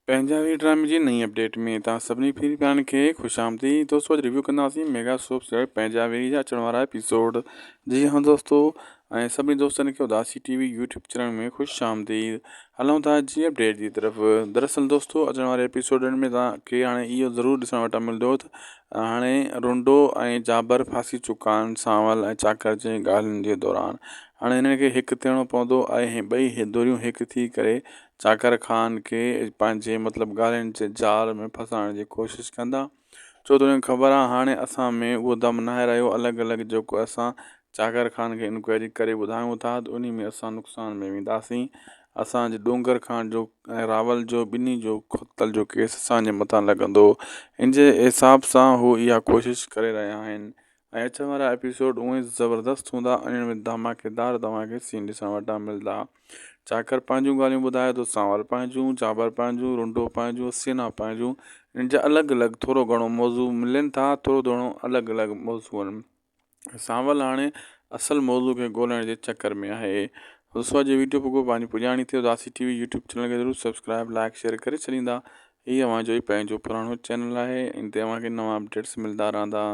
पंजाबी ड्रामे जी नई अपडेट में तव्हां सभिनी प्यारनि खे ख़ुशि आमदीद। दोस्तों, रिव्यू कंदासीं मेगा सोप सीरियल पंजाबी जा अचण वारा एपिसोड। जी हाँ दोस्तों, ऐं सभिनी दोस्तनि खे उदासी टीवी यूट्यूब चैनल में ख़ुशि आमदीद। हलूं था जी अपडेट जी तरफ़। दरअसल दोस्तों, अचण वारे एपिसोडनि में तव्हांखे हाणे इहो ज़रूरु ॾिसण वटि मिलंदो त हाणे रुंडो ऐं जाबर फासी चुका आहिनि सांवल ऐं चाकर जे ॻाल्हियुनि जे दौरान। हाणे हिननि खे हिकु थियणो पवंदो ऐं ॿई दोरियूं हिकु थी करे चाकर ख़ान खे पंहिंजे मतिलबु ॻाल्हियुनि जे जाल में फसाइण जी कोशिशि कंदा। छो त उन्हनि खे ख़बर आहे हाणे असां में उहो दम न आहे रहियो। अलॻि अलॻि जेको असां चाकर ख़ान खे इंक्वायरी करे ॿुधायूं था त उन में असां नुक़सान में वेंदासीं। असांजे डूंगर ख़ान जो ऐं रावल जो ॿिन्ही जो क़त्ल जो केस असांजे मथां लॻंदो। इन जे हिसाब सां हू इहा कोशिशि करे रहिया आहिनि ऐं अचण वारा एपिसोड उहे ज़बरदस्तु हूंदा। इन में धमाकेदार तव्हांखे सीन ॾिसण वटां मिलंदा। चाकर पंहिंजूं ॻाल्हियूं ॿुधाए थो, सांवल पंहिंजूं, जाबर पंहिंजूं, रुंडो पंहिंजूं, सेना पंहिंजूं। इन जा अलॻि अलॻि थोरो घणो मौज़ू मिलनि था, थोरो घणो अलॻि अलॻि मौज़ू आहिनि। सांवल हाणे असल मौज़ू खे ॻोल्हण जे चकर में आहे। दोस्तों, अॼु वीडियो पोइ पंहिंजी पुॼाणी थी। उदासी टीवी यूट्यूब चैनल खे ज़रूरु सब्सक्राइब, लाइक, शेयर करे छॾींदा। हीअ अव्हांजो ई पंहिंजो पुराणो चैनल आहे। इन ते अव्हांखे नवां अपडेट्स मिलंदा रहंदा।